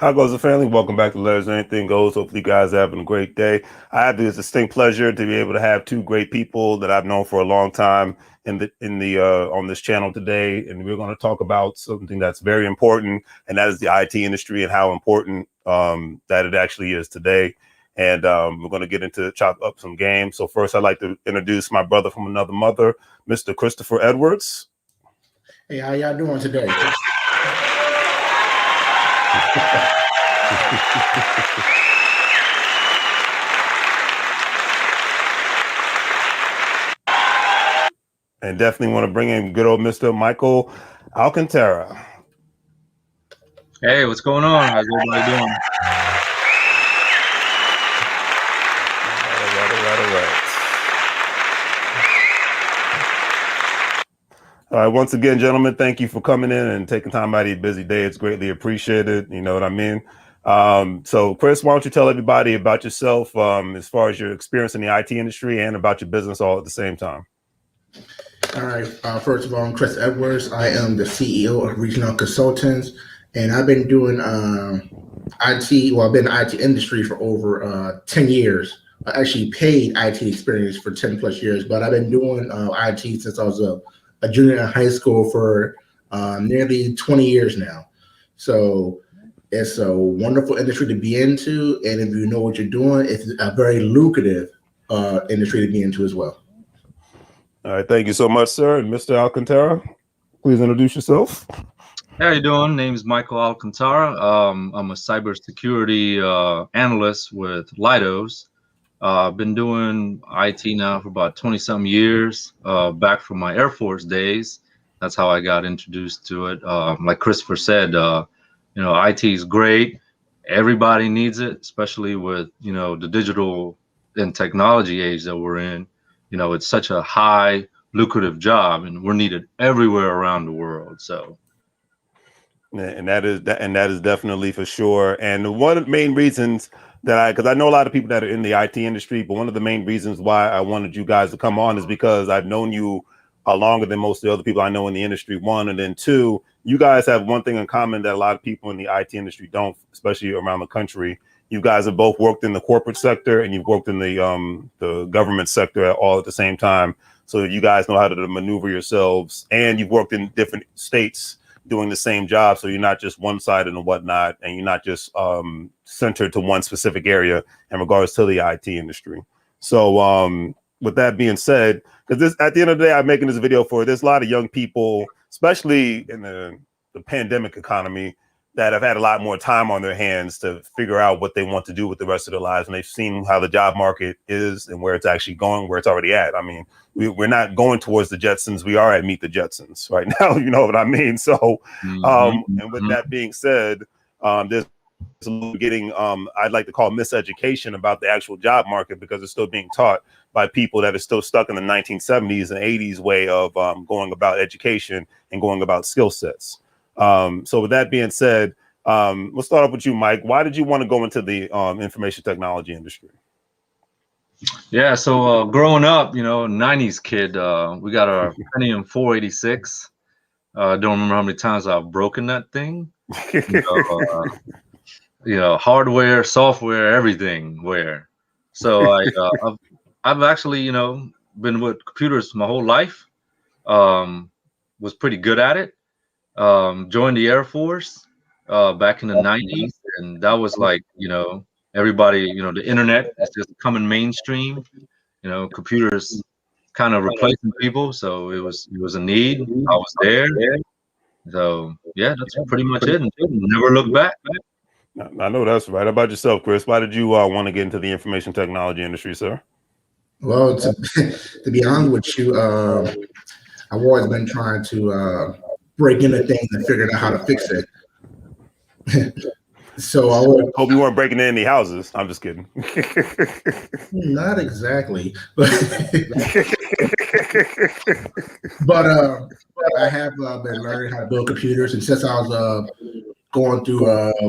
How goes the family? Welcome back to Larry's Anything Goes. Hopefully you guys are having a great day. I have the distinct pleasure to be able to have two great people that I've known for a long time in the on this channel today, and we're going to talk about something that's very important, and that is the IT industry and how important that it actually is today. And we're going to get into chop up some games. So first, I'd like to introduce my brother from another mother, Mr. Christopher Edwards. Hey, how y'all doing today? And definitely want to bring in good old Mr. Michael Alcantara. Hey, what's going on? How's everybody doing? All right, once again, gentlemen, thank you for coming in and taking time out of your busy day. It's greatly appreciated. You know what I mean? So, Chris, why don't you tell everybody about yourself as far as your experience in the IT industry and about your business all at the same time? All right. First of all, I'm Chris Edwards. I am the CEO of Regional Consultants, and I've been doing IT. Well, I've been in the IT industry for over 10 years. I actually paid IT experience for 10 plus years, but I've been doing IT since I was a junior in high school for nearly 20 years now. So it's a wonderful industry to be into, and if you know what you're doing, it's a very lucrative industry to be into as well. All right, thank you so much, sir. And Mr. Alcantara, please introduce yourself. How you doing? Name's Michael Alcantara. I'm a cybersecurity analyst with Leidos. I've been doing IT now for about 20-something years, back from my Air Force days. That's how I got introduced to it. Like Christopher said, IT is great. Everybody needs it, especially with, the digital and technology age that we're in. It's such a high lucrative job, and we're needed everywhere around the world. So, and that is definitely for sure. And one of the main reasons because I know a lot of people that are in the IT industry, but one of the main reasons why I wanted you guys to come on is because I've known you longer than most of the other people I know in the industry. One, and then two, you guys have one thing in common that a lot of people in the IT industry don't, especially around the country. You guys have both worked in the corporate sector and you've worked in the government sector all at the same time. So you guys know how to maneuver yourselves, and you've worked in different states doing the same job. So you're not just one-sided and whatnot, and you're not just centered to one specific area in regards to the IT industry. So with that being said, because this at the end of the day, I'm making this video there's a lot of young people, especially in the pandemic economy, that have had a lot more time on their hands to figure out what they want to do with the rest of their lives. And they've seen how the job market is and where it's actually going, where it's already at. I mean, we're not going towards the Jetsons. We are at Meet the Jetsons right now. You know what I mean? So, and with that being said, there's getting, I'd like to call miseducation about the actual job market, because it's still being taught by people that are still stuck in the 1970s and 80s way of going about education and going about skill sets. So with that being said, we'll start off with you, Mike. Why did you want to go into the information technology industry? Yeah, so growing up, 90s kid, we got our Pentium 486. Don't remember how many times I've broken that thing. Hardware, software, everything. So I've actually, been with computers my whole life. Was pretty good at it. Joined the Air Force back in the 90s, and that was like, everybody, the internet is just coming mainstream. Computers kind of replacing people, so it was a need. I was there. So yeah, that's pretty much it. And never look back. I know that's right. How about yourself, Chris? Why did you want to get into the information technology industry, sir? Well, to be honest with you, I've always been trying to break into things and figure out how to fix it. So I would hope you weren't breaking in any houses. I'm just kidding. Not exactly, but I have been learning how to build computers, and since I was going through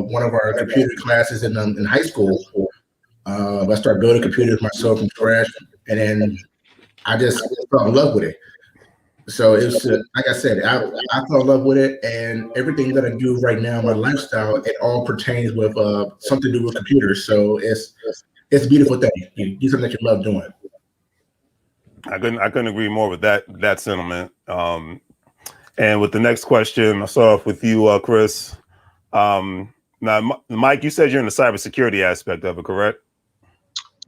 one of our computer classes in high school, I started building computers myself from scratch, and then I just fell in love with it. So it's like I said, I fell in love with it, and everything that I do right now, my lifestyle, it all pertains with something to do with computers. So it's a beautiful thing. You do something that you love doing. I couldn't agree more with that sentiment. And with the next question, I'll start off with you, Chris. Now, Mike, you said you're in the cybersecurity aspect of it, correct?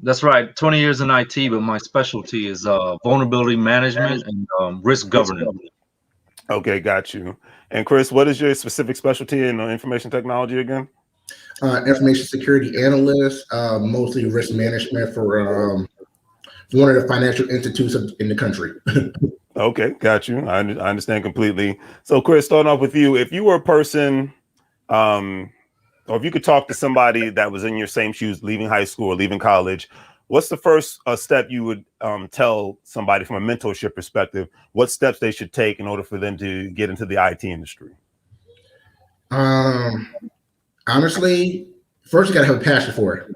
That's right. 20 years in IT, but my specialty is vulnerability management and risk governance. Okay, got you. And Chris, what is your specific specialty in information technology again? Information security analyst, mostly risk management for one of the financial institutes in the country. Okay, got you. I understand completely. So, Chris, starting off with you, if you were a person, or if you could talk to somebody that was in your same shoes, leaving high school or leaving college, what's the first step you would tell somebody from a mentorship perspective? What steps they should take in order for them to get into the IT industry? Honestly, first you gotta have a passion for it.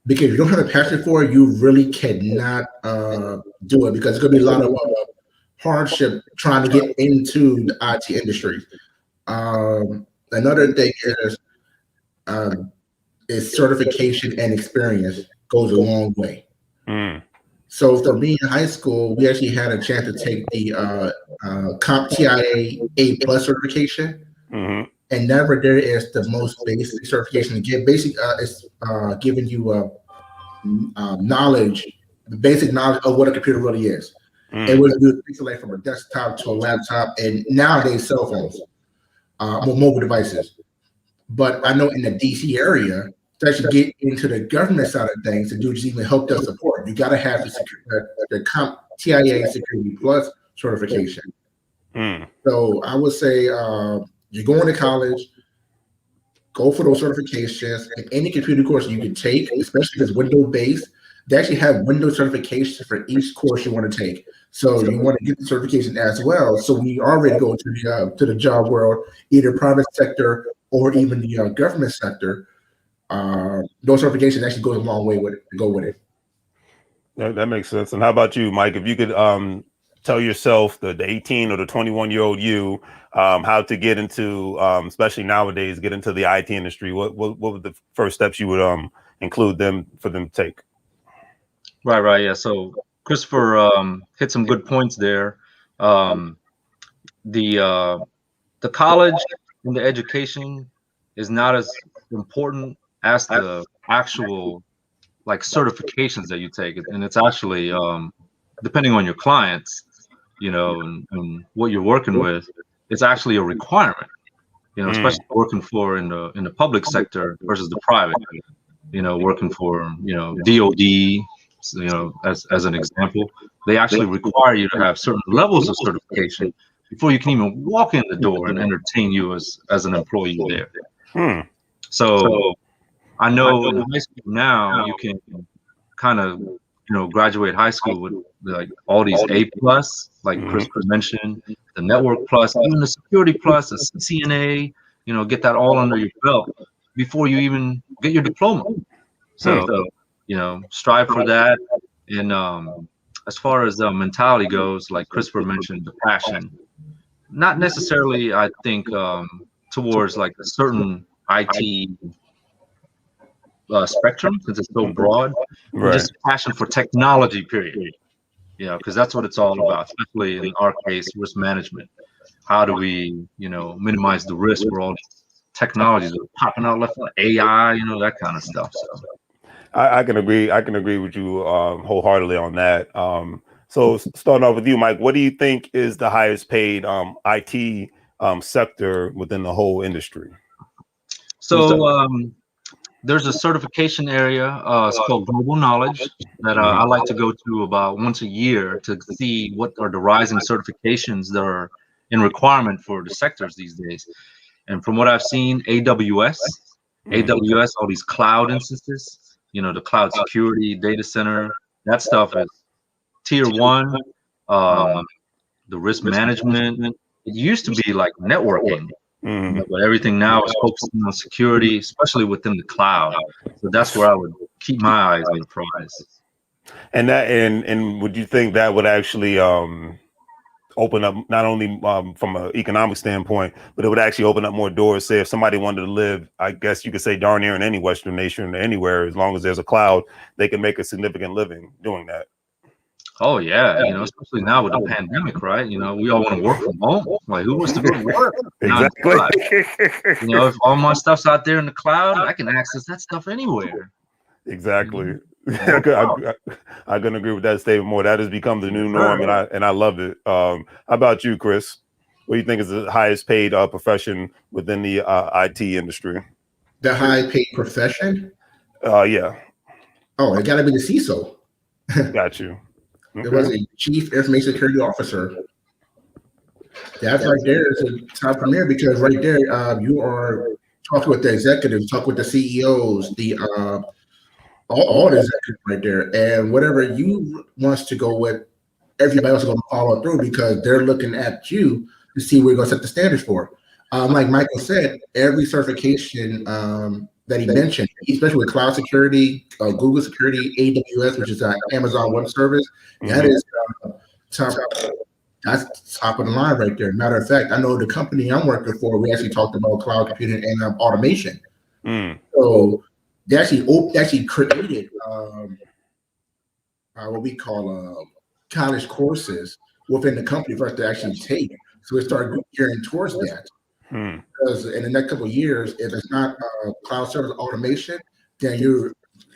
Because if you don't have a passion for it, you really cannot do it, because it's gonna be a lot of hardship trying to get into the IT industry. Another thing is certification and experience goes a long way. So for me in high school, we actually had a chance to take the CompTIA A+ certification. And that right there is the most basic certification to get. Basic is giving you knowledge, the basic knowledge of what a computer really is. It was like from a desktop to a laptop, and nowadays cell phones, mobile devices. But I know in the DC area, to actually get into the government side of things, to do just even help desk support, you got to have the CompTIA Security Plus certification. So I would say you're going to college, go for those certifications. And any computer course you can take, especially if it's Windows-based, they actually have Windows certifications for each course you want to take. So you want to get the certification as well. So when you already go to the job world, either private sector or even the government sector, those certifications actually goes a long way with it, to go with it. That makes sense. And how about you, Mike? If you could tell yourself, the 18 or the 21-year-old you, how to get into, especially nowadays, get into the IT industry, what were the first steps you would include for them to take? Right. Yeah. So Christopher hit some good points there. The college and the education is not as important as the actual like certifications that you take, and it's actually depending on your clients, and what you're working with, it's actually a requirement, especially working for in the public sector versus the private, working for DoD, as an example, they actually require you to have certain levels of certification before you can even walk in the door and entertain you as an employee there. So I know in high school now you can kind of graduate high school with like all these A+, like Chris mentioned, the network plus, even the security plus, the CCNA, get that all under your belt before you even get your diploma. So strive for that. And as far as the mentality goes, like Christopher mentioned, the passion, not necessarily I think towards like a certain IT spectrum, because it's so broad, but just passion for technology, period. Because that's what it's all about, especially in our case, risk management. How do we, minimize the risk for all these technologies that are popping out left, AI, that kind of stuff. So I can agree. I can agree with you wholeheartedly on that. So starting off with you, Mike, what do you think is the highest paid IT sector within the whole industry? So there's a certification area. It's called Global Knowledge that I like to go to about once a year to see what are the rising certifications that are in requirement for the sectors these days. And from what I've seen, AWS, all these cloud instances, the cloud security, data center, that stuff is tier 1. The risk management, it used to be like networking. But everything now is focusing on security, especially within the cloud. So that's where I would keep my eyes on the prize. And would you think that would actually open up not only from an economic standpoint, but it would actually open up more doors. Say if somebody wanted to live, I guess you could say darn near in any Western nation, anywhere, as long as there's a cloud, they can make a significant living doing that. Oh yeah, especially now with the pandemic, right? We all want to work from home. Like, who wants to go to work? Exactly. If all my stuff's out there in the cloud, I can access that stuff anywhere. Exactly. I couldn't agree with that statement more. That has become the new norm, and I love it. How about you, Chris? What do you think is the highest paid profession within the IT industry? The high paid profession? Yeah. Oh, it got to be the CISO. Got you. Okay. It was a Chief Information Security Officer. That right there is a top premier, because right there you are talking with the executives, talking with the CEOs, the all the executives right there, and whatever you wants to go with, everybody else is going to follow through, because they're looking at you to see where you're going to set the standards for. Like Michael said, every certification that he mentioned, especially with cloud security, Google security, AWS, which is Amazon Web Service, that is top. That's top of the line right there. Matter of fact, I know the company I'm working for, we actually talked about cloud computing and automation. So they actually created what we call college courses within the company for us to actually take. So we started gearing towards that. Because in the next couple of years, if it's not cloud service automation, then you're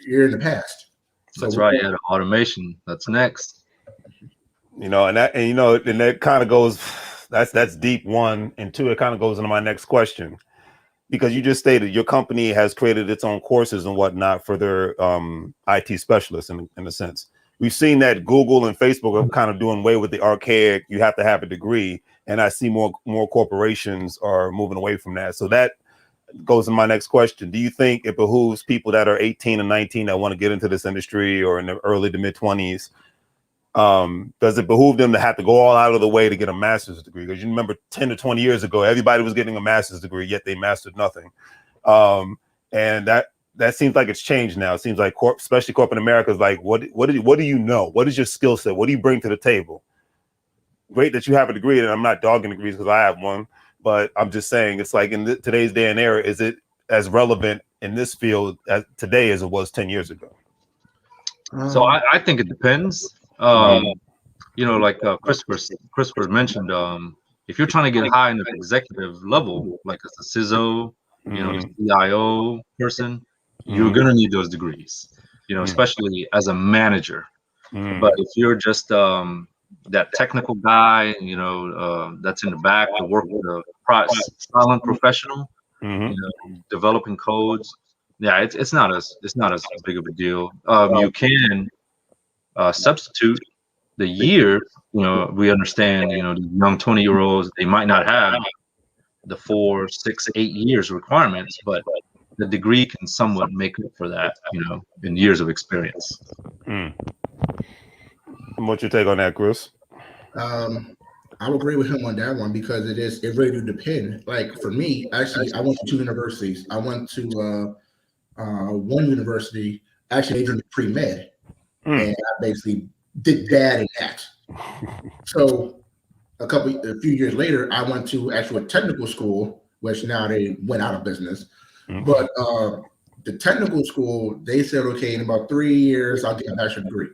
in the past. So that's right. Yeah, the automation. That's next. And that kind of goes. That's deep, one, and two. It kind of goes into my next question, because you just stated your company has created its own courses and whatnot for their IT specialists. In a sense, we've seen that Google and Facebook are kind of doing away with the archaic. You have to have a degree. And I see more corporations are moving away from that. So that goes to my next question. Do you think it behooves people that are 18 and 19 that want to get into this industry, or in the early to mid 20s, does it behoove them to have to go all out of the way to get a master's degree? Because you remember 10 to 20 years ago, everybody was getting a master's degree, yet they mastered nothing. And that seems like it's changed now. It seems like especially corporate America is like, what do you know? What is your skill set? What do you bring to the table? Great that you have a degree, and I'm not dogging degrees because I have one, but I'm just saying it's like in today's day and era, is it as relevant in this field as today as it was 10 years ago? So I think it depends. Like Christopher mentioned, if you're trying to get high in the executive level, like as a CISO, the CIO person, you're gonna need those degrees. Especially as a manager. But if you're just that technical guy, that's in the back to work with a silent professional, developing codes. Yeah, it's not as big of a deal. You can substitute the year. We understand. The young 20-year-olds, they might not have the 4, 6, 8 years requirements, but the degree can somewhat make up for that. In years of experience. What's your take on that, Chris? I would agree with him on that one, because it really do depend. Like for me, actually, I went to 2 universities. I went to one university, actually majored in pre-med, and I basically did that and that. So a few years later, I went to actually a technical school, which now they went out of business. But the technical school, they said, okay, in about 3 years, I'll get a bachelor's degree.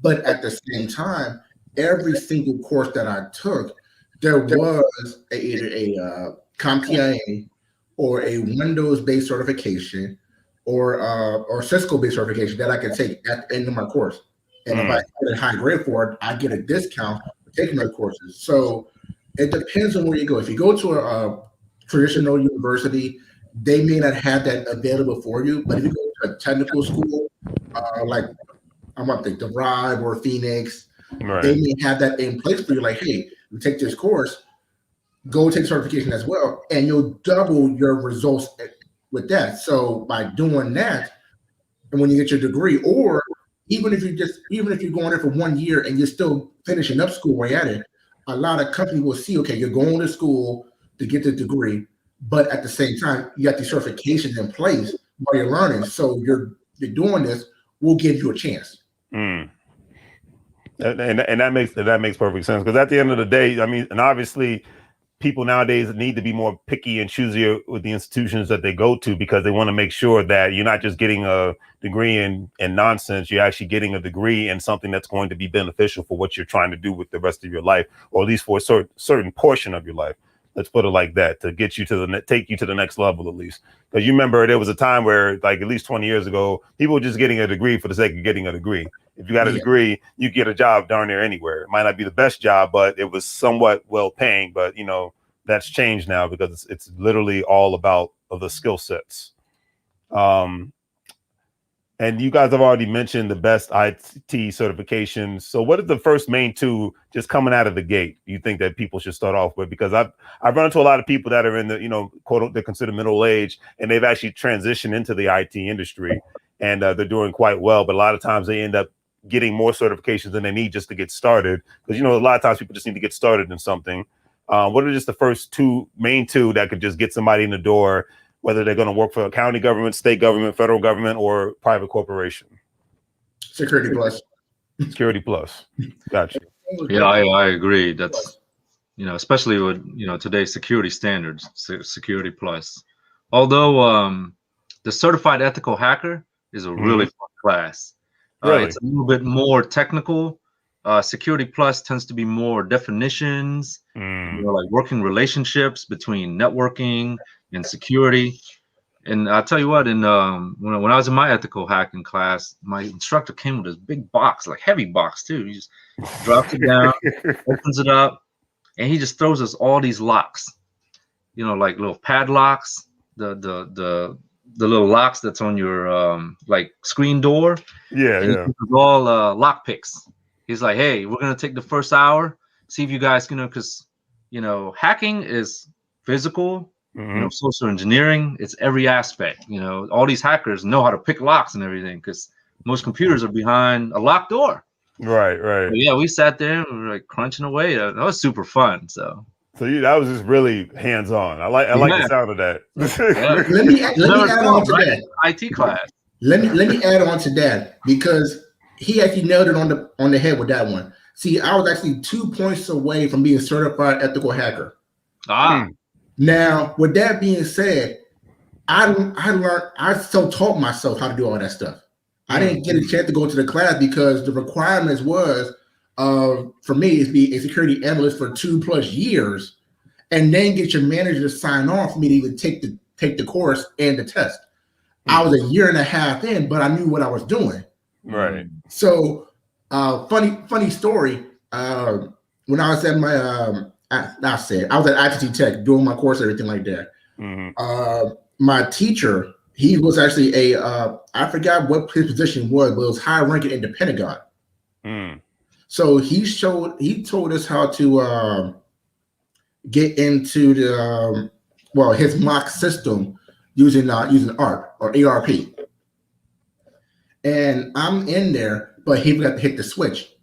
But at the same time, every single course that I took, there was either a CompTIA or a Windows-based certification or Cisco-based certification that I could take at the end of my course. And if I get a high grade for it, I get a discount for taking my courses. So it depends on where you go. If you go to a traditional university, they may not have that available for you. But if you go to a technical school, like I'm up to DeVry or Phoenix, they may have that in place for you. Like, hey, you take this course, go take certification as well, and you'll double your results with that. So by doing that, and when you get your degree, or even if you're going there for 1 year and you're still finishing up school while you're at it, a lot of companies will see, okay, you're going to school to get the degree, but at the same time, you got the certifications in place while you're learning. So you're doing this, we'll give you a chance. And that makes perfect sense, because at the end of the day, I mean, and obviously people nowadays need to be more picky and choosier with the institutions that they go to, because they want to make sure that you're not just getting a degree in nonsense. You're actually getting a degree in something that's going to be beneficial for what you're trying to do with the rest of your life, or at least for a certain portion of your life. Let's put it like that, to get you to take you to the next level, at least. Because you remember there was a time where, like, at least 20 years ago, people were just getting a degree for the sake of getting a degree. If you got a degree, you get a job darn near anywhere. It might not be the best job, but it was somewhat well paying. But that's changed now, because it's literally all about the skill sets. And you guys have already mentioned the best IT certifications. So what are the first main two just coming out of the gate you think that people should start off with? Because I've run into a lot of people that are in the, quote, they're considered middle age, and they've actually transitioned into the IT industry, and they're doing quite well. But a lot of times they end up getting more certifications than they need just to get started. Because, a lot of times people just need to get started in something. What are just the first main two that could just get somebody in the door, whether they're going to work for a county government, state government, federal government, or private corporation? Security Plus. Security Plus. Gotcha. Yeah, I agree. That's, especially with, today's security standards, Security Plus. Although the Certified Ethical Hacker is a really fun class. Really? It's a little bit more technical. Security Plus tends to be more definitions, like working relationships between networking and security. And I'll tell you what, when I was in my ethical hacking class, my instructor came with this big box, like heavy box too. He just drops it down, opens it up, and he just throws us all these locks, like little padlocks, the little locks that's on your like screen door. Yeah, and yeah. All lock picks. He's like, hey, we're gonna take the first hour, see if you guys can, because hacking is physical. Social engineering, it's every aspect. All these hackers know how to pick locks and everything, because most computers are behind a locked door. Right. But yeah, we sat there and we were like crunching away. That was super fun. So that was just really hands-on. I like the sound of that. Let me add on to that. IT class. Let me add on to that, because he actually nailed it on the head with that one. See, I was actually 2 points away from being certified ethical hacker. Now, with that being said, I self-taught myself how to do all that stuff. I didn't get a chance to go to the class because the requirements was for me to be a security analyst for 2+ years, and then get your manager to sign off for me to even take the course and the test. I was 1.5 years in, but I knew what I was doing. Right. So, funny story. When I was at my I was at ITT Tech doing my course, everything like that. My teacher, he was actually I forgot what his position was, but it was high ranking in the Pentagon. So he told us how to get into the his mock system using ARP or ARP. And I'm in there, but he got to hit the switch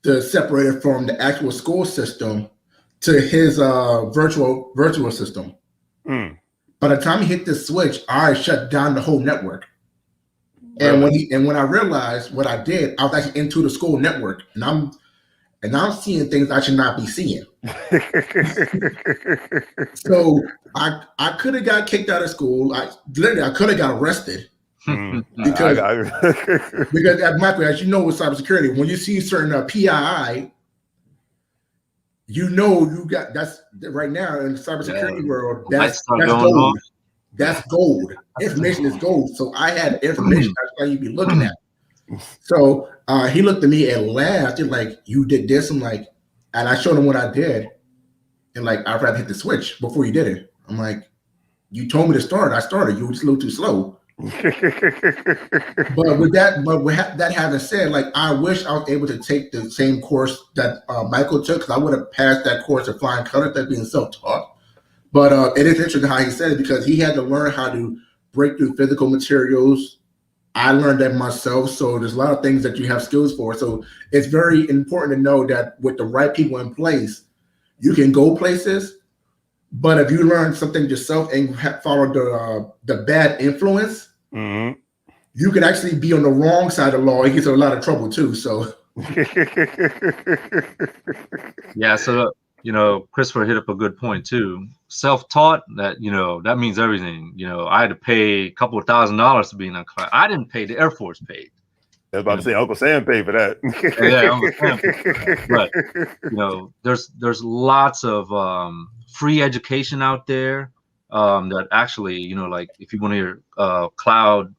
to separate it from the actual school system to his virtual system. By the time he hit the switch, I shut down the whole network. Really? And when I realized what I did, I was actually into the school network, and I'm seeing things I should not be seeing. So I could have got kicked out of school. I could have got arrested. Because Michael, as you know, with cybersecurity, when you see certain PII, you got that's right now in the cybersecurity world. That's gold. That's gold. Information is gold. So I had information that's why you'd be looking at. So he looked at me and laughed. He's like, "You did this?" I'm like, and I showed him what I did, and like I'd rather hit the switch before you did it. I'm like, "You told me to start. I started. You were just a little too slow." But with that having said, like I wish I was able to take the same course that Michael took, because I would have passed that course of flying colors, that being self-taught. But it is interesting how he said it, because he had to learn how to break through physical materials. I learned that myself, so there's a lot of things that you have skills for. So it's very important to know that with the right people in place, you can go places. But if you learn something yourself and follow the bad influence, you can actually be on the wrong side of the law and get in a lot of trouble too. So Yeah, so Christopher hit up a good point too. Self-taught, that that means everything. I had to pay a couple of $1,000s to be in that class. I didn't pay; the Air Force paid. I was about to say Uncle Sam paid for that. Yeah, Uncle Sam paid for that. But there's lots of free education out there that actually, like if you want your cloud,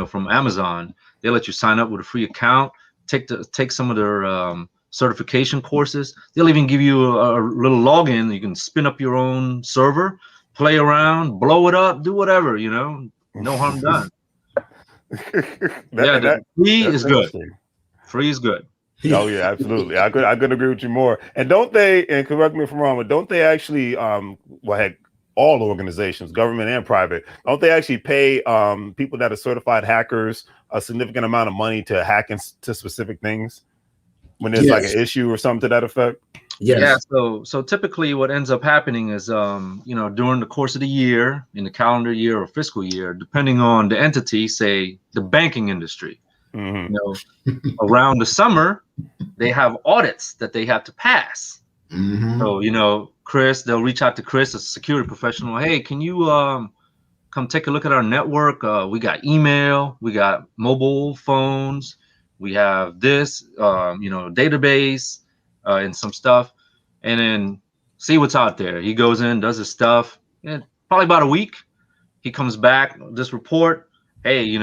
from Amazon, they let you sign up with a free account, take some of their certification courses. They'll even give you a little login. You can spin up your own server, play around, blow it up, do whatever, no harm done. Free is good. Free is good. Oh yeah, absolutely. I could agree with you more. And don't they, and correct me if I'm wrong, but don't they actually heck, all organizations, government and private, don't they actually pay people that are certified hackers a significant amount of money to hack into specific things when there's like an issue or something to that effect? Yes. Yeah, so typically what ends up happening is during the course of the year, in the calendar year or fiscal year, depending on the entity, say the banking industry, around the summer, they have audits that they have to pass. So, Chris, they'll reach out to Chris, a security professional. Hey, can you come take a look at our network? We got email, we got mobile phones, we have this, database and some stuff, and then see what's out there. He goes in, does his stuff, and probably about a week, he comes back, this report, hey,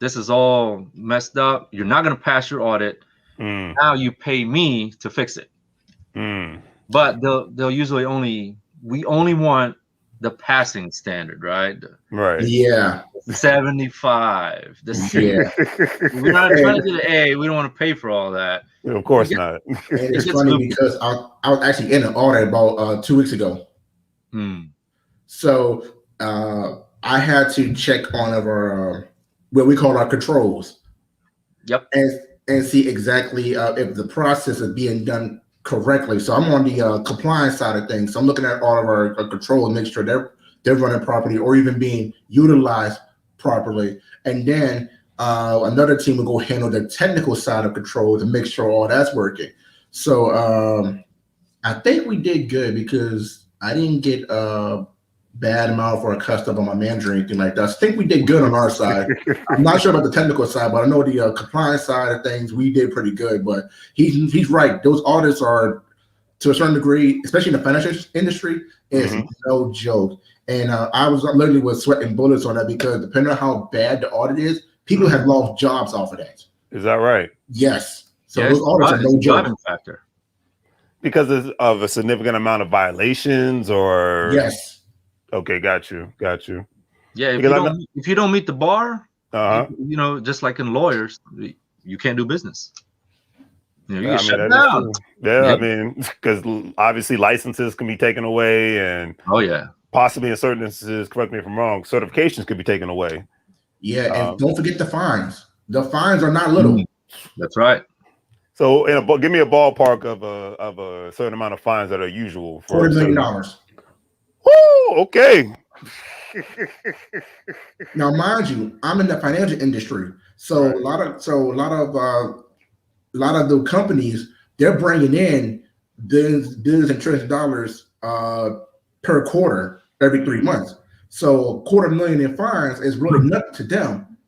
this is all messed up. You're not going to pass your audit. Now you pay me to fix it. But they'll usually we only want the passing standard, right? Right. Yeah. 75. We're not trying to get an A. We don't want to pay for all that. Of course not. And it's funny because I was actually in an audit about 2 weeks ago. So I had to check on our what we call our controls. Yep. And see exactly if the process is being done correctly. So I'm on the compliance side of things. So I'm looking at all of our control and make sure they're running properly or even being utilized properly. And then another team will go handle the technical side of controls and make sure all that's working. So I think we did good because I didn't get bad amount for a custom on my manager or anything like that. I think we did good on our side. I'm not sure about the technical side, but I know the compliance side of things, we did pretty good. But he's right. Those audits are, to a certain degree, especially in the financial industry, is no joke. And I literally sweating bullets on that because depending on how bad the audit is, people have lost jobs off of that. Is that right? Yes. So those audits are no joke. Factor. Because of a significant amount of violations, or yes. Okay, got you. Yeah, if you don't meet the bar, just like in lawyers, you can't do business. You get shut down. Yeah, I mean, because obviously licenses can be taken away, and possibly in certain instances, correct me if I'm wrong, certifications could be taken away. Yeah, and don't forget the fines. The fines are not little. That's right. So, give me a ballpark of a certain amount of fines that are usual for $40 million. Woo! Okay. Now, mind you, I'm in the financial industry, so a lot of the companies, they're bringing in billions and trillions of dollars per quarter every 3 months. So $250,000 in fines is really nothing to them,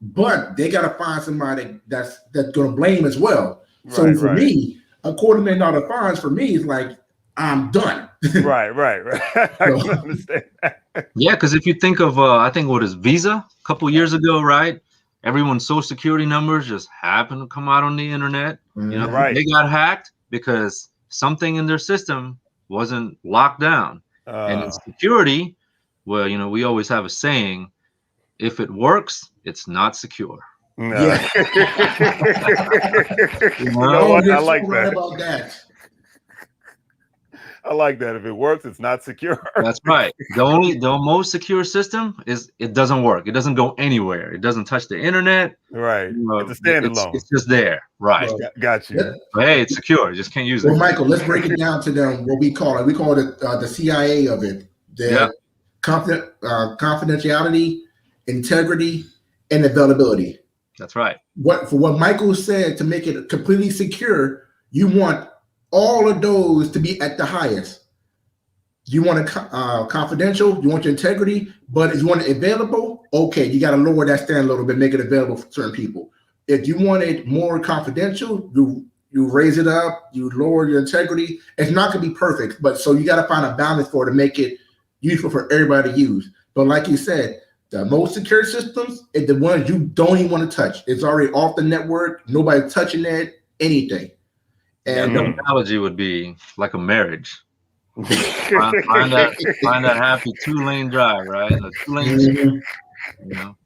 but they got to find somebody that's going to blame as well. So for me, $250,000 fines for me is like, I'm done. Right. I can understand that. Yeah, because if you think of, I think what is Visa a couple years ago, right? Everyone's social security numbers just happened to come out on the internet. They got hacked because something in their system wasn't locked down. And in security, well, we always have a saying: if it works, it's not secure. No. Yeah. I like that. About that. I like that. If it works, it's not secure. That's right. The most secure system is it doesn't work. It doesn't go anywhere. It doesn't touch the internet. Right. It's a standalone. It's just there. Right. Got you. But hey, it's secure. You just can't use it. Well, Michael, let's break it down to them. What we call it. We call it the CIA of it. The confidentiality, integrity, and availability. That's right. What Michael said, to make it completely secure, you want all of those to be at the highest. You want it confidential, you want your integrity, but if you want it available, okay, you got to lower that standard a little bit, make it available for certain people. If you want it more confidential, you raise it up, you lower your integrity. It's not going to be perfect, but so you got to find a balance for it to make it useful for everybody to use. But like you said, the most secure systems is the ones you don't even want to touch. It's already off the network, nobody touching it, anything. And the analogy would be like a marriage. find that happy 2-lane drive, right? A 2-lane street, you know.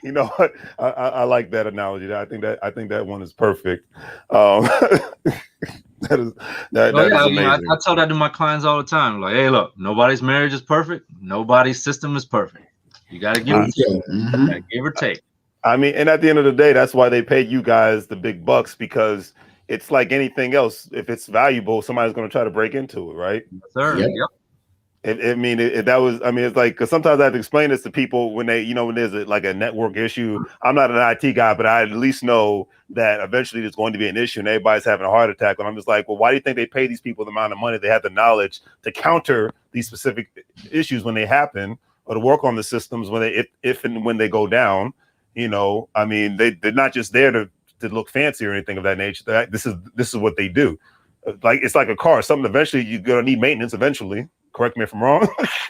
You know what? I like that analogy. I think that one is perfect. That is amazing. I tell that to my clients all the time. Like, hey, look, nobody's marriage is perfect. Nobody's system is perfect. You got to give or take. Give or take. I mean, and at the end of the day, that's why they pay you guys the big bucks, because it's like anything else. If it's valuable, somebody's going to try to break into it, right? Yes, sir. Yep. It's like, because sometimes I have to explain this to people when they, when there's like a network issue. I'm not an IT guy, but I at least know that eventually there's going to be an issue and everybody's having a heart attack. And I'm just like, well, why do you think they pay these people the amount of money? They have the knowledge to counter these specific issues when they happen, or to work on the systems when if and when they go down. I mean, they're not just there to look fancy or anything of that nature. This is what they do. Like, it's like a car. Something eventually you're gonna need maintenance eventually. Correct me if I'm wrong.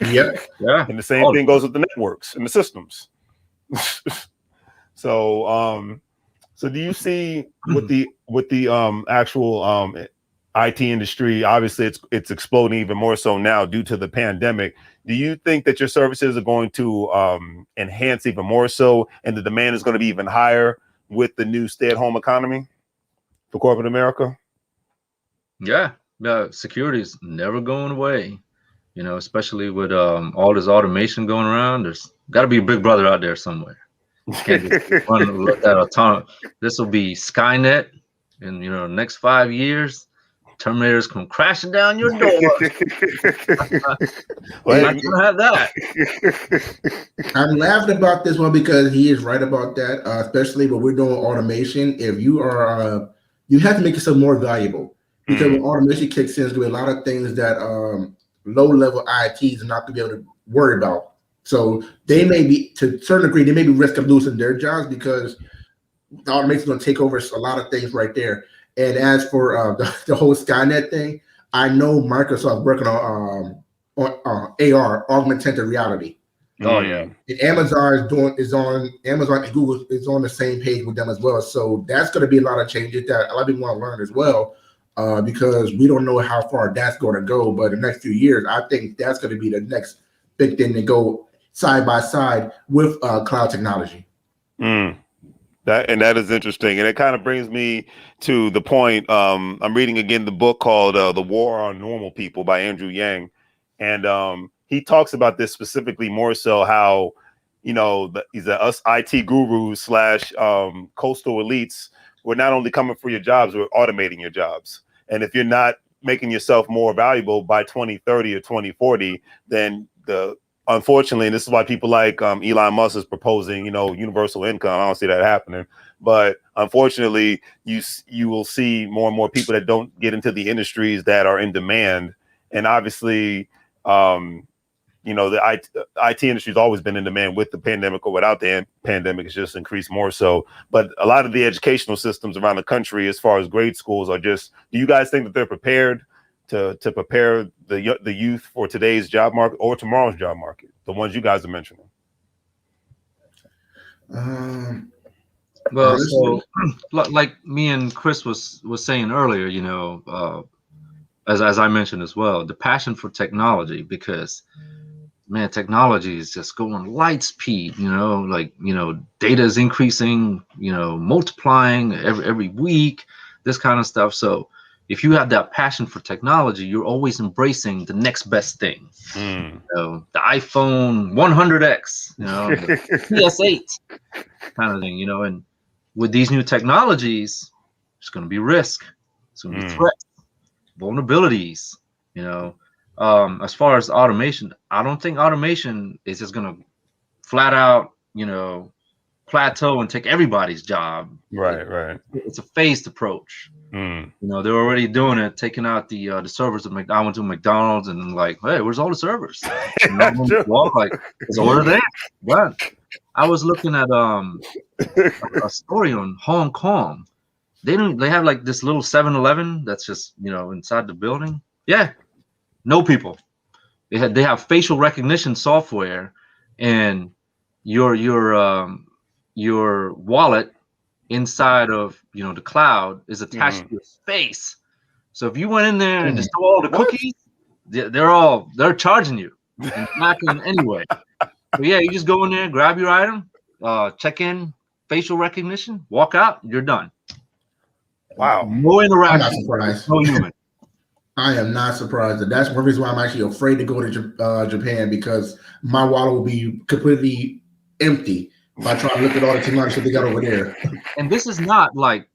Yeah. And the same thing goes with the networks and the systems. So do you see with the actual IT industry, obviously it's exploding even more so now due to the pandemic. Do you think that your services are going to enhance even more so, and the demand is going to be even higher with the new stay-at-home economy for corporate America? Yeah, security is never going away. Especially with all this automation going around. There's got to be a big brother out there somewhere. Can't just look at autonomous. This will be Skynet in the next 5 years. Terminators come crashing down your door. Well, I don't have that. I'm laughing about this one because he is right about that, especially when we're doing automation. If you are, you have to make yourself more valuable, because when automation kicks in, there's going to be a lot of things that low-level ITs are not going to be able to worry about. So they may be, to a certain degree, they may be risk of losing their jobs because the automation is going to take over a lot of things right there. And as for the whole Skynet thing, I know Microsoft's working on AR, augmented reality. Oh yeah. And Amazon Amazon and Google is on the same page with them as well. So that's going to be a lot of changes that a lot of people want to learn as well, because we don't know how far that's going to go. But in the next few years, I think that's going to be the next big thing to go side by side with cloud technology. That is interesting, and it kind of brings me to the point. I'm reading again the book called "The War on Normal People" by Andrew Yang, and he talks about this specifically more so how us IT gurus / coastal elites, we're not only coming for your jobs, we're automating your jobs, and if you're not making yourself more valuable by 2030 or 2040, then unfortunately, and this is why people like Elon Musk is proposing, universal income. I don't see that happening, but unfortunately, you will see more and more people that don't get into the industries that are in demand. And obviously, the IT industry has always been in demand with the pandemic or without the pandemic. It's just increased more so. But a lot of the educational systems around the country, as far as grade schools, are just. Do you guys think that they're prepared to prepare the youth for today's job market or tomorrow's job market, the ones you guys are mentioning? Well, so like me and Chris was saying earlier, as I mentioned as well, the passion for technology, because man, technology is just going light speed, data is increasing, multiplying every week, this kind of stuff. So if you have that passion for technology, you're always embracing the next best thing. The iPhone 100X, the PS8 kind of thing, and with these new technologies, there's going to be risk. It's going to be threats, vulnerabilities, as far as automation, I don't think automation is just going to flat out, plateau and take everybody's job. Right. It's a phased approach. Mm. You know, they're already doing it, taking out the servers of McDonald's. I went to McDonald's and I'm like, hey, where's all the servers? You know, well, like, just order there. But I was looking at a story on Hong Kong. They have like this little 7-Eleven that's just, you know, inside the building. Yeah, no people. They have facial recognition software, and your wallet inside of, you know, the cloud is attached to your face. So if you went in there and just stole all the cookies, they're charging you and tracking anyway. So yeah, you just go in there, grab your item, check in, facial recognition, walk out, you're done. Wow. No interaction. I'm not surprised. No human. I am not surprised. That's one reason why I'm actually afraid to go to Japan, because my wallet will be completely empty if I try to look at all the technology that they got over there. And this is not like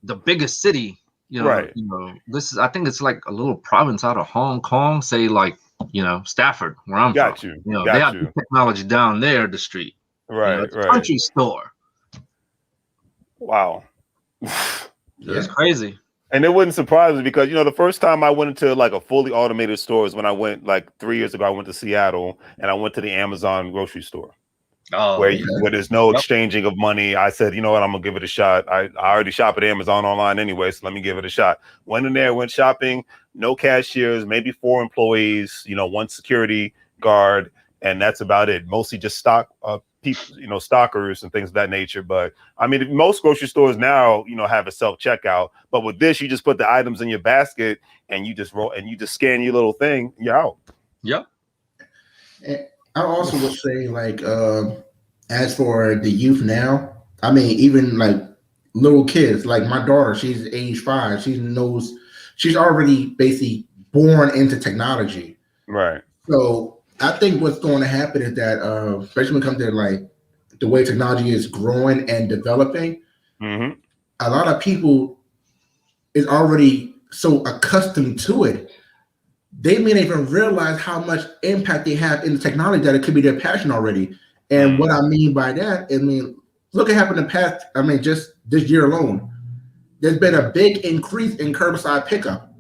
the biggest city, you know. Right. You know, this is, I think it's like a little province out of Hong Kong, say like, you know, Stafford, where I'm from. You know, they have technology down there, the street. Right, you know, it's right. A country store. Wow. It's crazy. And it wouldn't surprise me because, you know, the first time I went into like a fully automated store is when I went like 3 years ago. I went to Seattle and I went to the Amazon grocery store. Oh, where there's no exchanging of money. I said, you know what, I'm gonna give it a shot. I already shop at Amazon online anyway, so let me give it a shot. Went in there, went shopping, no cashiers, maybe 4 employees, you know, 1 security guard, and that's about it. Mostly just stock people, you know, stockers and things of that nature. But I mean, most grocery stores now, you know, have a self-checkout. But with this, you just put the items in your basket and you just roll and you just scan your little thing, you're out. Yep. And I also would say, like, as for the youth now, I mean, even like little kids, like my daughter, she's age 5. She's already basically born into technology. Right. So I think what's going to happen is that, especially when it comes to like the way technology is growing and developing, a lot of people is already so accustomed to it. They may not even realize how much impact they have in the technology that it could be their passion already. And what I mean by that, I mean, look what happened in the past. I mean, just this year alone, there's been a big increase in curbside pickup.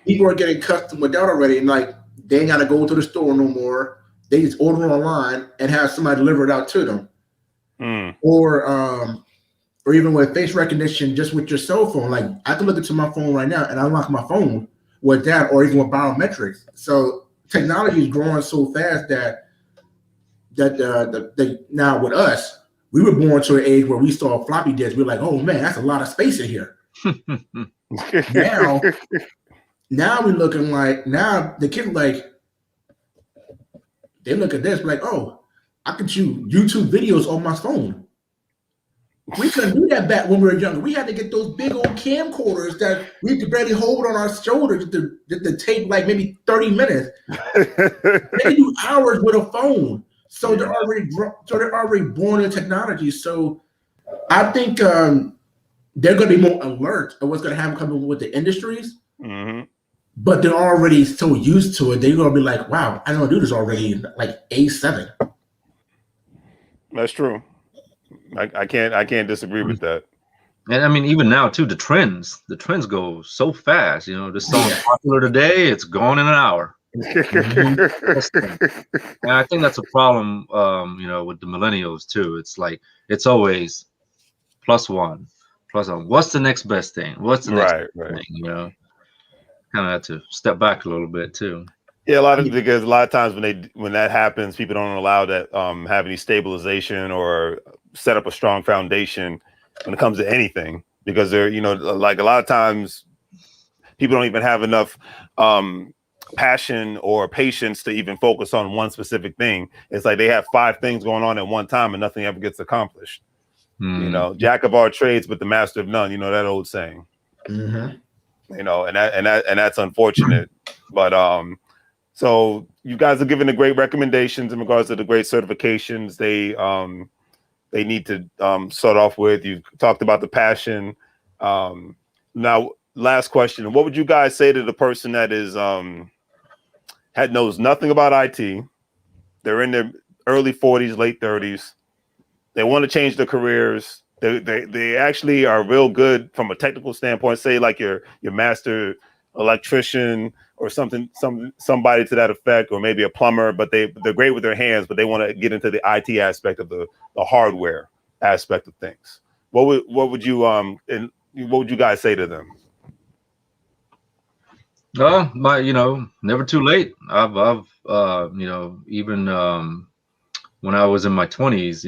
People are getting accustomed with that already. And like, they ain't got to go to the store no more. They just order online and have somebody deliver it out to them. Or even with face recognition, just with your cell phone. Like, I can look into my phone right now and unlock my phone with that, or even with biometrics. So technology is growing so fast that now with us, we were born to an age where we saw floppy disks. We were like, oh man, that's a lot of space in here. Now we're looking like, now the kids like, they look at this like, oh, I can shoot YouTube videos on my phone. We couldn't do that back when we were younger. We had to get those big old camcorders that we could barely hold on our shoulders to tape like maybe 30 minutes. They do hours with a phone. So they're already born in technology. So I think they're going to be more alert of what's going to happen coming with the industries. But they're already so used to it. They're going to be like, wow, I know how to do this already in like A7. That's true. I can't disagree with that. And I mean, even now too, the trends go so fast. You know, this song's popular today, it's gone in an hour. And I think that's a problem, you know, with the millennials too. It's like, it's always plus one. What's the next best thing? What's the next thing? You know, kind of have to step back a little bit too. Yeah, because a lot of times when that happens, people don't allow that have any stabilization or set up a strong foundation when it comes to anything, because they're, you know, like a lot of times people don't even have enough passion or patience to even focus on one specific thing. It's like they have 5 things going on at one time and nothing ever gets accomplished. You know, jack of all trades, but the master of none. You know that old saying. You know, and that's unfortunate. But so you guys are giving the great recommendations in regards to the great certifications they need to start off with. You talked about the passion. Now, last question: what would you guys say to the person that is knows nothing about IT? They're in their early 40s, late 30s. they want to change their careers. They actually are real good from a technical standpoint. Say like your master electrician or somebody to that effect, or maybe a plumber. But they're great with their hands, but they want to get into the IT aspect of the hardware aspect of things. What would you guys say to them? Never too late. I've even when I was in my 20s,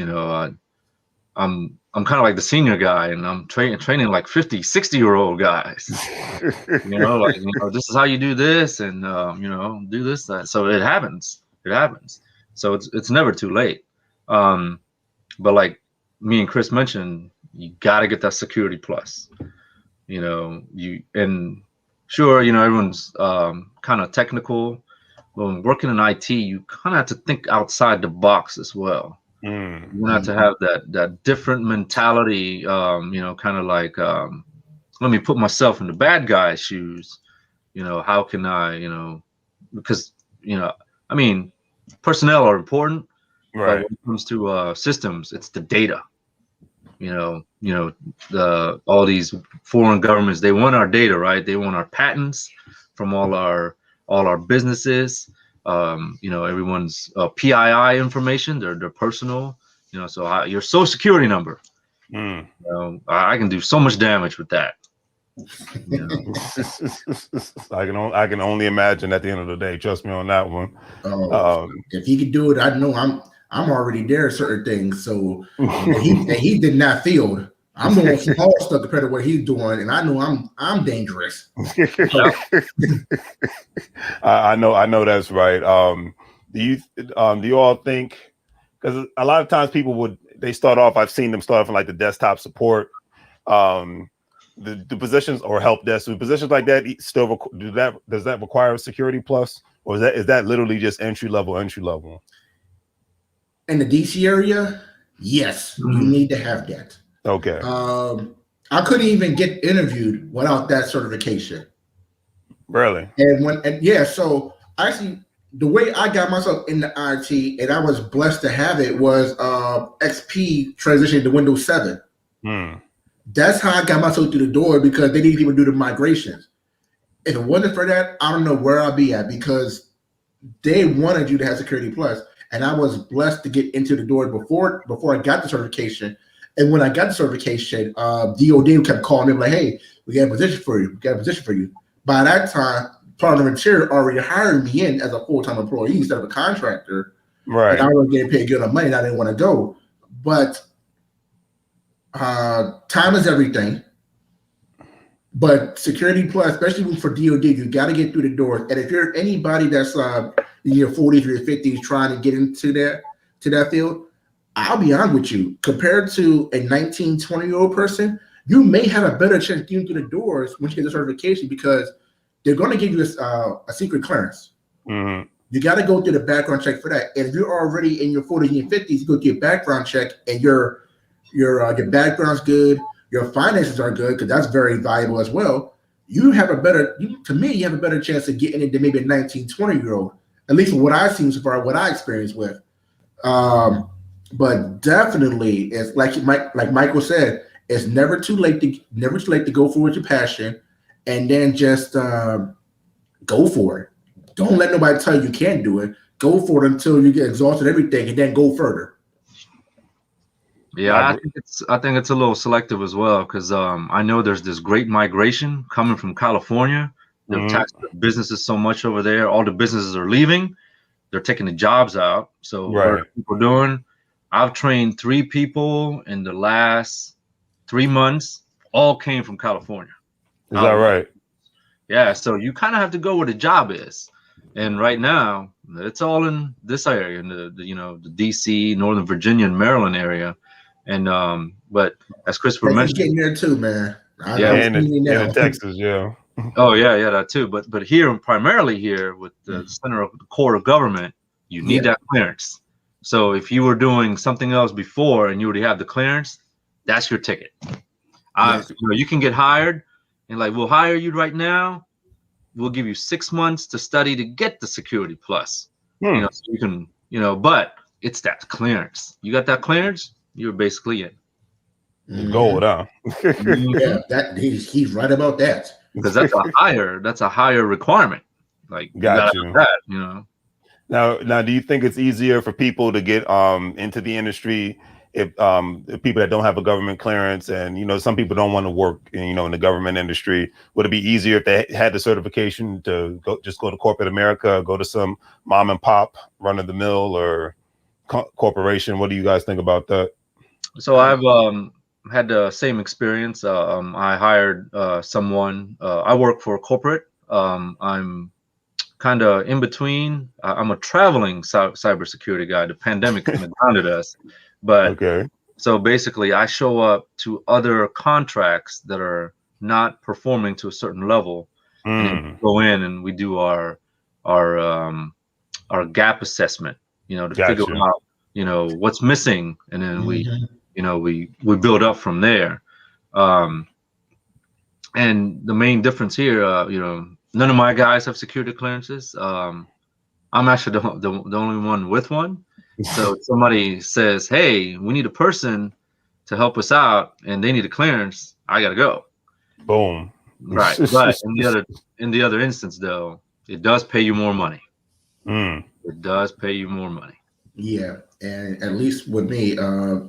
I'm kind of like the senior guy, and I'm training like 50, 60-year-old guys. This is how you do this, and do this, that. So it happens. So it's never too late. But like me and Chris mentioned, you got to get that security plus. Sure, everyone's kind of technical. But when working in IT, you kind of have to think outside the box as well. You have to have that different mentality. Kind of like let me put myself in the bad guy's shoes. How can I? Because I mean, personnel are important, Right. but when it comes to systems, it's the data. All these foreign governments, they want our data, right? They want our patents from all our businesses. Everyone's PII information, their personal. So your social security number. I can do so much damage with that. I can only imagine at the end of the day. Trust me on that one. If he could do it, I know I'm already there. Certain things. So he did not field. I'm doing small stuff compared to what he's doing, and I know I'm dangerous. I know that's right. Do you all think? Because a lot of times people they start off. I've seen them start off in like the desktop support. The positions or help desk, positions like that still does that require a security plus, or is that literally just entry level? In the DC area, yes, you need to have that. Okay. I couldn't even get interviewed without that certification. Really? So actually, the way I got myself into IT, and I was blessed to have it, was XP transitioning to Windows 7. That's how I got myself through the door, because they need people to do the migrations. If it wasn't for that, I don't know where I'd be at, because they wanted you to have Security Plus, and I was blessed to get into the door before I got the certification. And when I got the certification, DOD kept calling me like, "Hey, we got a position for you." By that time, Parliamentarian already hired me in as a full-time employee instead of a contractor. Right. And I was getting paid good enough money, and I didn't want to go. But time is everything. But Security Plus, especially for DOD, you got to get through the door. And if you're anybody that's in your 40s or your 50s trying to get into that field, I'll be honest with you. Compared to a 19, 20-year-old person, you may have a better chance getting through the doors once you get the certification, because they're going to give you a secret clearance. You got to go through the background check for that. And if you're already in your 40s and your 50s, you go through a background check, and your background's good, your finances are good, because that's very valuable as well. You have a better chance of getting into maybe a 19, 20-year-old, at least what I've seen so far, what I experienced with. But definitely, it's like Michael said, it's never too late to go for your passion, and then just go for it. Don't let nobody tell you can't do it. Go for it until you get exhausted everything, and then go further. Yeah, I think it's a little selective as well, because I know there's this great migration coming from California. They've taxed the businesses so much over there. All the businesses are leaving. They're taking the jobs out. So what are people doing? I've trained 3 people in the last 3 months. All came from California. Is that right? Yeah. So you kind of have to go where the job is. And right now, it's all in this area, in the DC, Northern Virginia, and Maryland area. And but as Christopher mentioned, getting there too, man. And in Texas, yeah. Oh yeah, that too. But here, primarily here, with the center of the core of government, you need that clearance. So if you were doing something else before and you already have the clearance, that's your ticket. You can get hired, and like, we'll hire you right now. We'll give you 6 months to study to get the Security Plus. So you can, but it's that clearance. You got that clearance, you're basically in. The gold, huh? Yeah, that he's right about that. Because that's a higher requirement. Like you Got gotta you. have that, you know. Now, do you think it's easier for people to get into the industry if people that don't have a government clearance, and some people don't want to work in the government industry? Would it be easier if they had the certification to go to corporate America, go to some mom and pop run of the mill or corporation? What do you guys think about that? So I've had the same experience. I hired someone. I work for a corporate. I'm kind of in between. I'm a traveling cybersecurity guy. The pandemic kind of grounded us, but Okay. so basically, I show up to other contracts that are not performing to a certain level, and then we go in and we do our gap assessment. To figure Gotcha. out what's missing, and then we build up from there. Um, and the main difference here, none of my guys have security clearances. I'm actually the only one with one. So if somebody says, "Hey, we need a person to help us out," and they need a clearance, I gotta go. Boom. Right. But in the other instance, though, it does pay you more money. It does pay you more money. Yeah, and at least with me,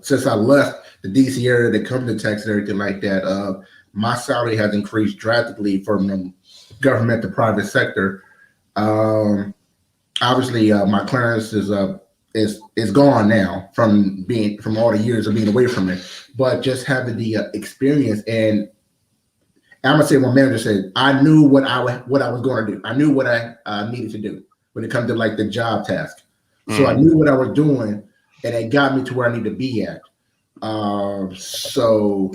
since I left the DC area to come to Texas and everything like that, my salary has increased drastically from the government to private sector. Obviously, my clearance is gone now from all the years of being away from it. But just having the experience, and I'm gonna say what my manager said, I knew what I was going to do. I knew what I needed to do when it comes to like the job task. So I knew what I was doing, and it got me to where I need to be at. So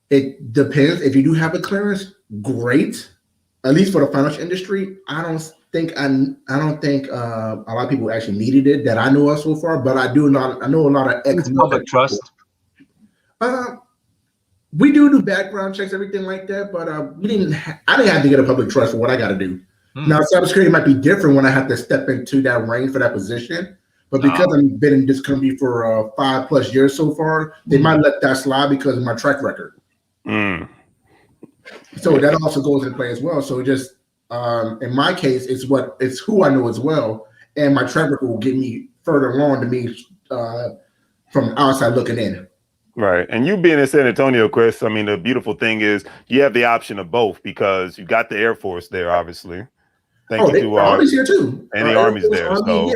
it depends. If you do have a clearance, great. At least for the financial industry, I don't think a lot of people actually needed it that I know of so far. But I know a lot of Public trust. We do background checks, everything like that. But I didn't have to get a public trust for what I got to do. Now, cybersecurity might be different when I have to step into that range for that position. But because I've been in this company for 5+ years so far, they might let that slide because of my track record. So that also goes into play as well. So just in my case, it's who I know as well, and my track record will get me further along to me from outside looking in. Right. And you being in San Antonio, Chris, I mean, the beautiful thing is you have the option of both because you got the Air Force there, obviously. Thank you to Army's here too. and the Army's there. So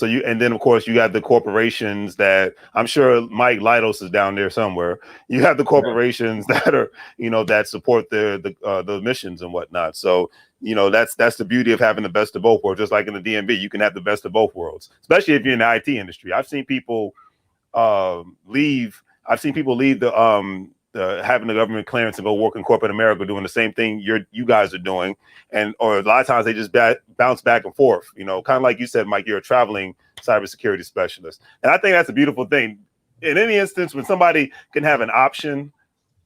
and then of course you got the corporations that I'm sure Mike Lidos is down there somewhere. You have the corporations that are, that support the missions and whatnot. So, that's the beauty of having the best of both worlds. Just like in the DMV, you can have the best of both worlds, especially if you're in the IT industry. I've seen people leave the having the government clearance and go work in corporate America doing the same thing you guys are doing, or a lot of times they just bounce back and forth. Kind of like you said, Mike, you're a traveling cybersecurity specialist, and I think that's a beautiful thing. In any instance, when somebody can have an option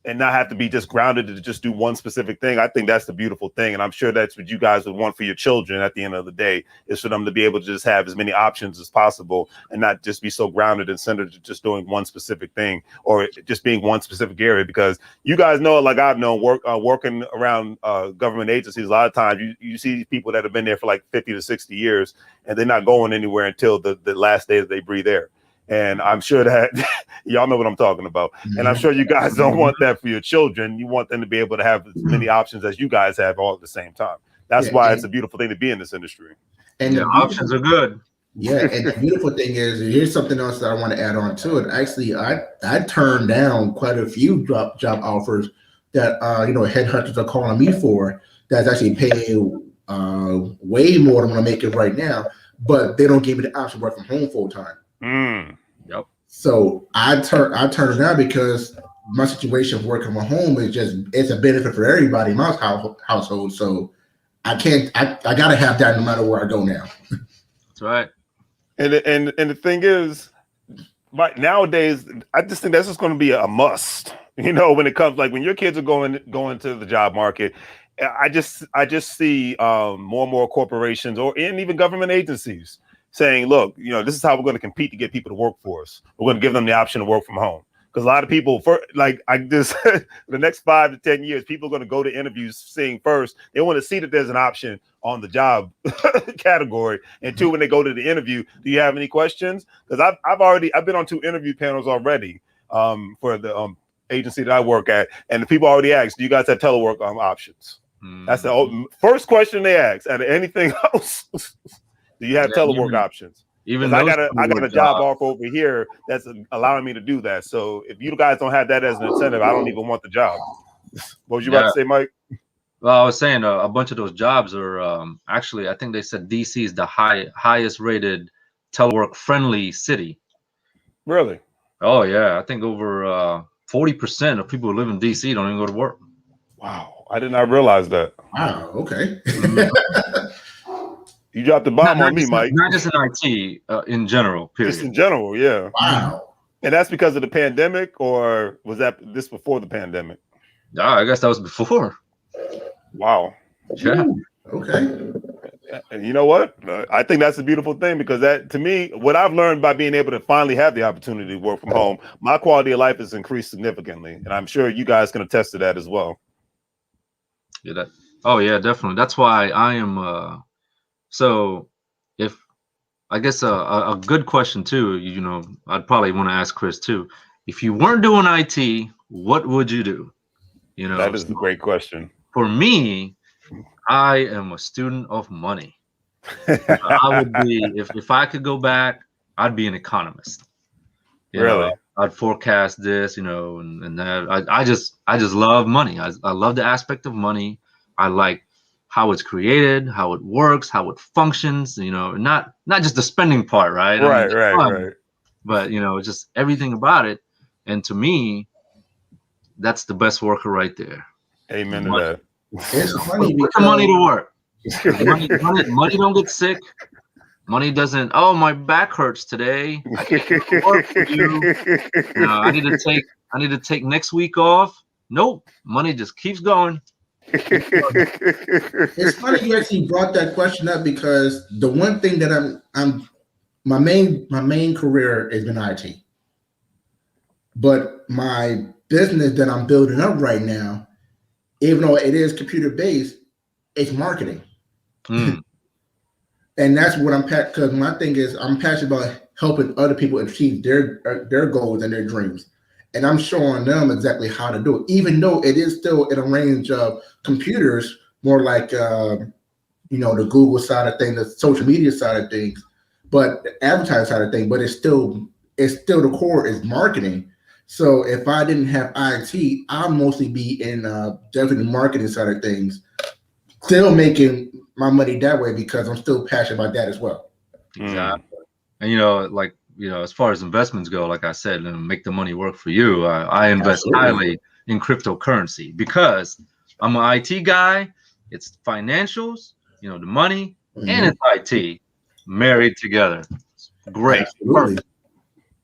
and not have to be just grounded to just do one specific thing, I think that's the beautiful thing. And I'm sure that's what you guys would want for your children at the end of the day, is for them to be able to just have as many options as possible and not just be so grounded and centered to just doing one specific thing or just being one specific area. Because you guys know, like I've known, working around government agencies, a lot of times you see people that have been there for like 50 to 60 years and they're not going anywhere until the last day that they breathe air. And I'm sure that y'all know what I'm talking about. And I'm sure you guys don't want that for your children. You want them to be able to have as many options as you guys have all at the same time. That's why it's a beautiful thing to be in this industry. And the options are good. Yeah, and the beautiful thing is, here's something else that I want to add on to it. Actually, I turned down quite a few job offers that headhunters are calling me for that's actually paying way more than what I'm making right now, but they don't give me the option to work from home full time. Yep. So I turned it down because my situation of working from home it's a benefit for everybody in my household. So I gotta have that no matter where I go now. That's right. And the thing is, right nowadays, I just think that's just going to be a must. When it comes, like when your kids are going to the job market, I just see more and more corporations and even government agencies saying, look, this is how we're going to compete to get people to work for us. We're going to give them the option to work from home. Because a lot of people, the next 5 to 10 years, people are going to go to interviews saying first, they want to see that there's an option on the job category. And two, when they go to the interview, do you have any questions? Because I've been on 2 interview panels already for the agency that I work at. And the people already asked, do you guys have telework options? That's the first question they ask. And anything else, do you have telework options? Even I got a job offer over here that's allowing me to do that. So if you guys don't have that as an incentive, I don't even want the job. What was you about to say, Mike? Well, I was saying a bunch of those jobs are actually, I think they said DC is the highest rated telework friendly city. Really? Oh yeah, I think over 40% of people who live in DC don't even go to work. Wow, I did not realize that. Wow. Okay. You dropped the bomb on me, Mike. Not just in IT, in general, period. Just in general, yeah. Wow. And that's because of the pandemic, or was that this before the pandemic? Yeah, I guess that was before. Wow. Yeah. Okay. And you know what? I think that's a beautiful thing, because that, to me, what I've learned by being able to finally have the opportunity to work from home, my quality of life has increased significantly. And I'm sure you guys can attest to that as well. Yeah. Oh yeah, definitely. That's why I am. So, if I guess a good question too, I'd probably want to ask Chris too. If you weren't doing IT, what would you do? That is a great question. For me, I am a student of money. I would be, if I could go back, I'd be an economist. Really? I'd forecast this, and that. I just love money. I love the aspect of money. I like how it's created, how it works, how it functions, not just the spending part, right? Right. But just everything about it. And to me, that's the best worker right there. Amen to that. It's funny Put the money to work. Money don't get sick. Money doesn't. Oh, my back hurts today. I can't work for you. I need to take next week off. Nope. Money just keeps going. It's funny you actually brought that question up, because the one thing that my main career has been IT, but my business that I'm building up right now, even though it is computer based, it's marketing. And that's what I'm because my thing is I'm passionate about helping other people achieve their goals and their dreams. And I'm showing them exactly how to do it, even though it is still in a range of computers, more like the Google side of things, the social media side of things, but the advertising side of things. But it's still the core is marketing. So if I didn't have IT, I'll mostly be in definitely the marketing side of things, still making my money that way, because I'm still passionate about that as well. Exactly. And as far as investments go, like I said, make the money work for you. I invest highly in cryptocurrency because I'm an IT guy. It's financials, the money, and it's IT married together. It's great.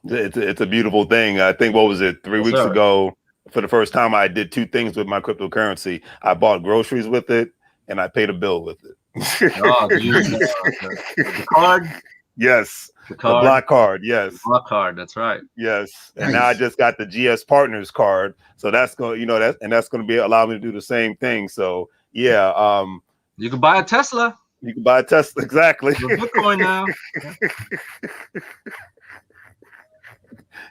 It's a beautiful thing. I think, what was it, 3 weeks ago, for the first time, I did 2 things with my cryptocurrency. I bought groceries with it, and I paid a bill with it. The card? Yes. The black card, yes. Black card, that's right. Yes. And now I just got the GS Partners card. So that's going to, that's going to be allow me to do the same thing. So yeah. You can buy a Tesla. You can buy a Tesla, exactly. Bitcoin now.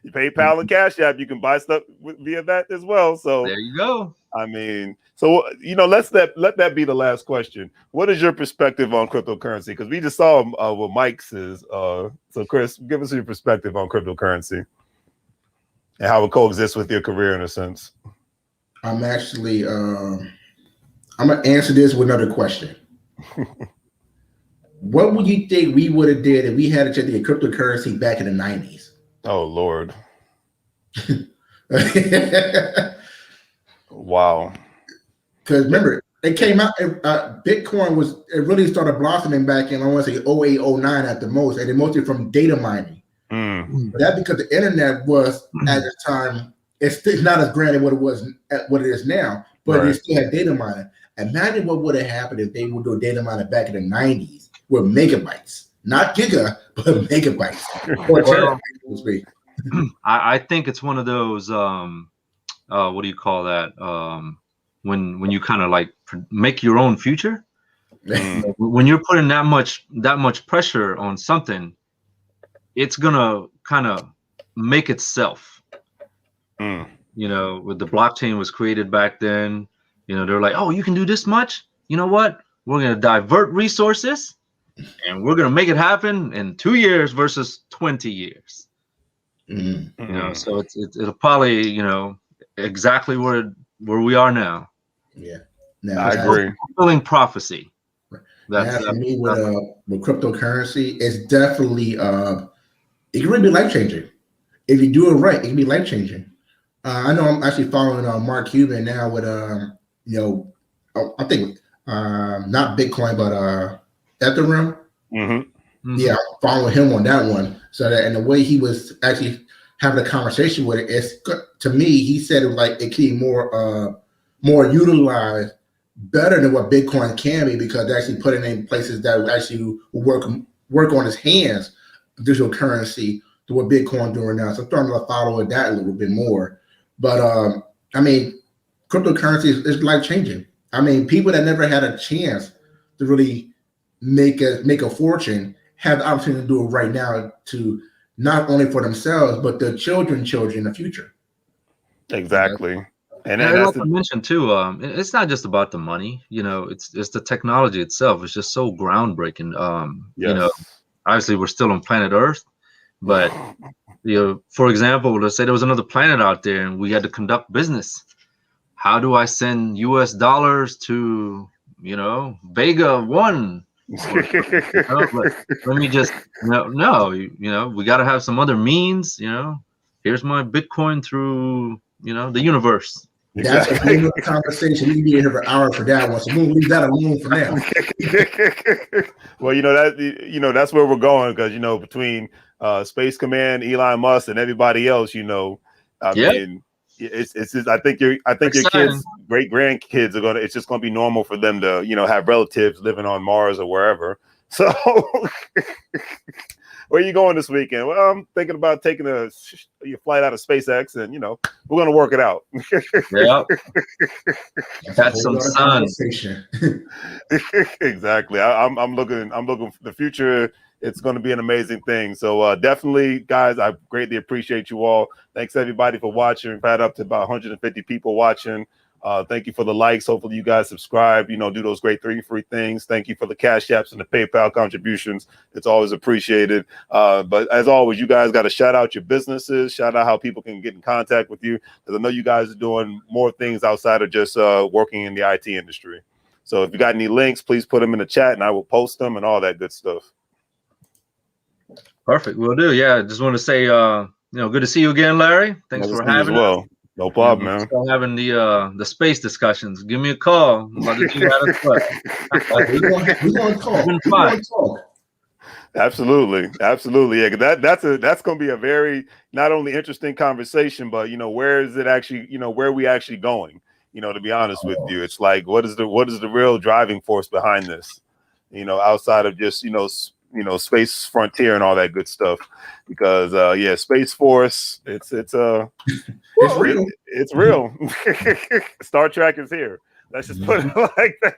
You PayPal and Cash App, you can buy stuff via that as well. So there you go. I mean, so let that be the last question. What is your perspective on cryptocurrency? Because we just saw what Mike says. So Chris, give us your perspective on cryptocurrency and how it coexists with your career in a sense. I'm actually I'm gonna answer this with another question. What would you think we would have did if we had a chance to get cryptocurrency back in the 90s? Oh Lord. Wow. Because remember, it came out, Bitcoin really started blossoming back in, I want to say 08, 09 at the most, and it mostly from data mining. But that's because the internet was, at the time, it's not as grand as what it is now, but it still had data mining. Imagine what would have happened if they would do data mining back in the 90s with megabytes. not giga, but megabytes or Well, terabytes, so to speak. I think it's one of those what do you call that? When you kind of like make your own future. Mm, When you're putting that much pressure on something, it's gonna kind of make itself. mm. You know, with the blockchain was created back then, you know, they're like, oh, you can do this much. You know what? We're gonna divert resources, and we're gonna make it happen in 2 years versus 20 years. Mm, You know, so it'll probably, you know, exactly where we are now. yeah. Now, I agree. Fulfilling prophecy. now for me with cryptocurrency, it's definitely it can really be life changing. If you do it right, it can be life changing. I know I'm actually following Mark Cuban now with you know, I think not Bitcoin but Ethereum. Mm-hmm. Yeah, following him on that one. So that and the way he was actually having a conversation with it, it's to me, he said it was like it can be more utilized better than what Bitcoin can be because they actually put it in places that actually work on his hands, digital currency to what Bitcoin doing now. So I'm starting to follow that a little bit more. But I mean, cryptocurrency is life changing. I mean, people that never had a chance to really make a fortune have the opportunity to do it right now to not only for themselves but their children in the future. Exactly. And And that's like I mentioned too, it's not just about the money. You know, it's the technology itself. It's just so groundbreaking. You know, yes. obviously we're still on planet Earth, but you know, for example, let's say there was another planet out there and we had to conduct business. How do I send U.S. dollars to, you know, Vega 1? Let me just no, you know, we got to have some other means. You know, here's my Bitcoin through, you know, the universe. That's a whole other conversation. We can be here for hours for that one, so we'll leave that alone for now. Well, you know that's where we're going because you know between Space Command, Elon Musk, and everybody else, you know, I mean, it's just I think your kids, great grandkids are gonna. It's just gonna be normal for them to have relatives living on Mars or wherever. So, where are you going this weekend? Well, I'm thinking about taking your flight out of SpaceX, and we're gonna work it out. Yeah, that's some sun. Exactly. I'm looking for the future. It's going to be an amazing thing. So definitely, guys, I greatly appreciate you all. Thanks everybody for watching. We've had up to about 150 people watching. Thank you for the likes. Hopefully you guys subscribe, do those great 3 free things. Thank you for the Cash Apps and the PayPal contributions. It's always appreciated. But as always, you guys got to shout out your businesses, shout out how people can get in contact with you. Because I know you guys are doing more things outside of just working in the IT industry. So if you got any links, please put them in the chat and I will post them and all that good stuff. Perfect. Will do. Yeah. Just want to say, good to see you again, Larry. Thanks for having us. No problem, man. Still having the space discussions. Give me a call. We're going to talk. Absolutely. Yeah, that's going to be a very not only interesting conversation, but where is it actually? Where are we actually going? To be honest with you, it's like what is the real driving force behind this? Outside of just Space Frontier and all that good stuff, because Space Force, it's real. It's real. Star Trek is here. Let's just put it like that.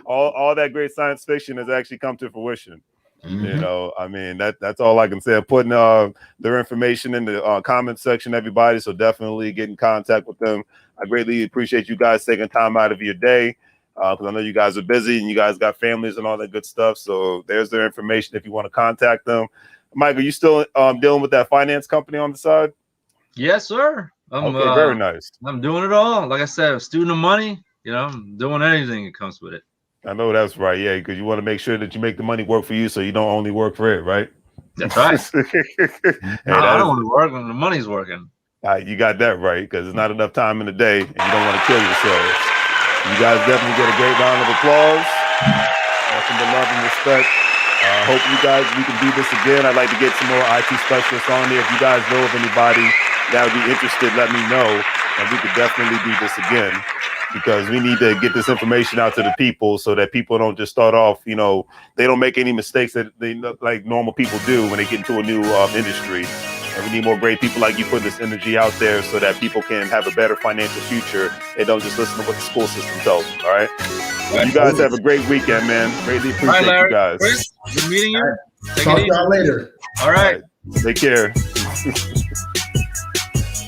All that great science fiction has actually come to fruition. I mean that's all I can say. I'm putting their information in the comment section, everybody. So definitely get in contact with them. I greatly appreciate you guys taking time out of your day. Because I know you guys are busy and you guys got families and all that good stuff. So there's their information if you want to contact them. Michael, you still dealing with that finance company on the side? Yes, sir. Okay, very nice. I'm doing it all. Like I said, a student of money. I'm doing anything that comes with it. I know that's right. Yeah, because you want to make sure that you make the money work for you, so you don't only work for it, right? That's right. I don't want to work when the money's working. You got that right, because there's not enough time in the day, and you don't want to kill yourselves. You guys definitely get a great round of applause. Nothing but love and respect. Hope we can do this again. I'd like to get some more IT specialists on there. If you guys know of anybody that would be interested, let me know, and we could definitely do this again. because we need to get this information out to the people so that people don't just start off, you know, they don't make any mistakes that they like normal people do when they get into a new industry. And we need more great people like you putting this energy out there so that people can have a better financial future and don't just listen to what the school system tells them. All right. Well, you guys have a great weekend, man. Greatly appreciate you guys. Chris, good meeting you. Talk to y'all later. All right. Take care.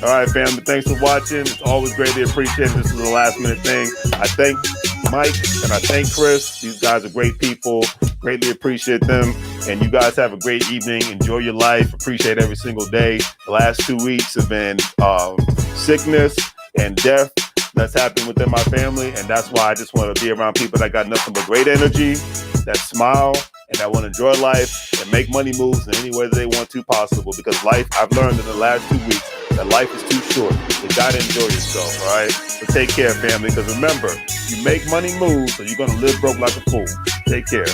All right, family. Thanks for watching. It's always greatly appreciated. This is the last minute thing. I thank Mike and I thank Chris. These guys are great people. Greatly appreciate them. And you guys have a great evening. Enjoy your life. Appreciate every single day. The last 2 weeks have been sickness and death that's happened within my family. And that's why I just want to be around people that got nothing but great energy, that smile, and that want to enjoy life and make money moves in any way that they want to possible. Because life, I've learned in the last 2 weeks that life is too short. You got to enjoy yourself, all right? So take care, family. Because remember, you make money move, so you're going to live broke like a fool. Take care.